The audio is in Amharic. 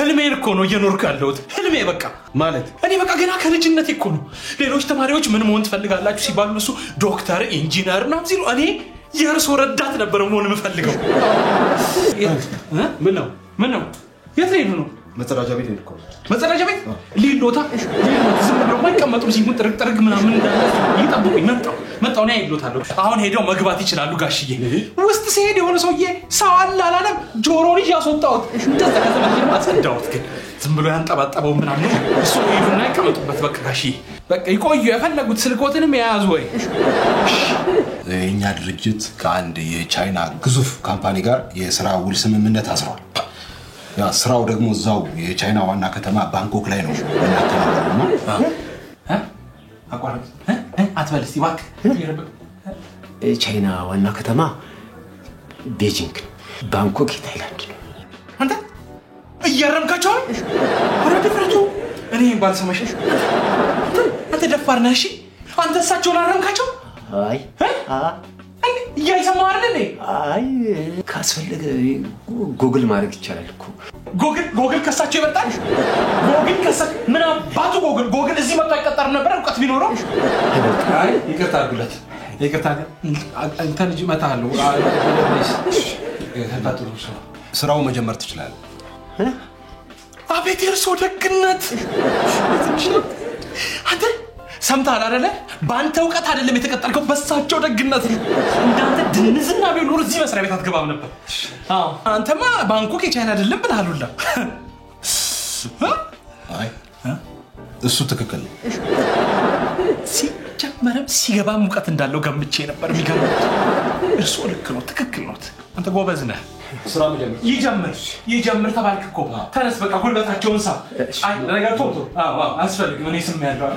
ህልሜን እኮ ነው እየኖርኩ ያለሁት ህልሜ በቃ ማለት እኔ በቃ ገና ከልጅነቴ እኮ ነው ሌሎች ተማሪዎች ምን መሆን ትፈልጋላችሁ ሲባሉ እሱ ዶክተር ኢንጂነር ነው ሲሉ እኔ የእርሶ ረዳት ነበር መሆን የምፈልገው ምን ነው የት ነው መጸዳጃ ቤት እኮ መጸዳጃ ቤት ሊሎታ ዝም ብሎ ማይቀመጡ ሲሆን ጥርቅ ምናምን እንዳለ ይጣብቁኝ መጣው ነው አይብሎታለሁ አሁን ሄደው መግባት ይችላሉ ጋሽዬ ውስጥ ሲሄድ የሆነ ሰውዬ ሰው አላለም ጆሮን ያስወጣው እንደዛ ከዘመን ማጸዳውት ግን ዝም ብሎ ያንጠባጠበው ምናምን እሱ ይሉና ይቀመጡበት በቃ ጋሽዬ በቃ ይቆዩ የፈለጉት ስልኮትንም ያያዙ ወይ የኛ ድርጅት ከአንድ የቻይና ግዙፍ ካምፓኒ ጋር የሥራ ውል ስምምነት አስሯል ያ ስራው ደግሞ እዛው የቻይና ዋና ከተማ ባንኮክ ላይ ነው እናከናውነውና አቋራጭ አትበልስ ይባክ የቻይና ዋና ከተማ ቤጂንግ ባንኮክ ታይላንድ ነው አንተ እያረምካቸው አረደፍራቸው እኔ ባልሰማሽ አንተ ደፋር ነህ እሺ አንተ እሳቸውን አረምካቸው አይ እያይሰማህ አይደል አይ ካስፈለገ ጉግል ማድረግ ይቻላል እኮ ጉግል ከሳቸው ይበልጣል ጉግል ከሳቸው ምን አባቱ ጉግል እዚህ መጣ ይቀጠር ነበር እውቀት ቢኖረው አይ ይቅርታ አድርጉለት ይቅርታ አንተ ልጅ መታለው ስራው መጀመር ትችላለህ አቤት የርሶ ደግነት አንተ ሰምታል አይደለ ባንተ እውቀት አይደለም የተቀጠርከው በሳቸው ደግነት እንዳንተ ድንዝና ቢኖር እዚህ መስሪያ ቤት አትገባም ነበር አዎ አንተማ ባንኮክ የቻይና አይደለም ብለሃሉላ አይ እሱ ትክክል ነው ሲጀመረም ሲገባ ሙቀት እንዳለው ገምቼ ነበር የሚገርም እርሱ ልክ ነው ትክክል ነው አንተ ጎበዝ ነህ ስራ ይጀምር ተባልክ እኮ ተነስ በቃ ጉልበታቸውን ሳ አይ ነገር ቶሎ አዎ አስፈልግ ምን ይስም ያለው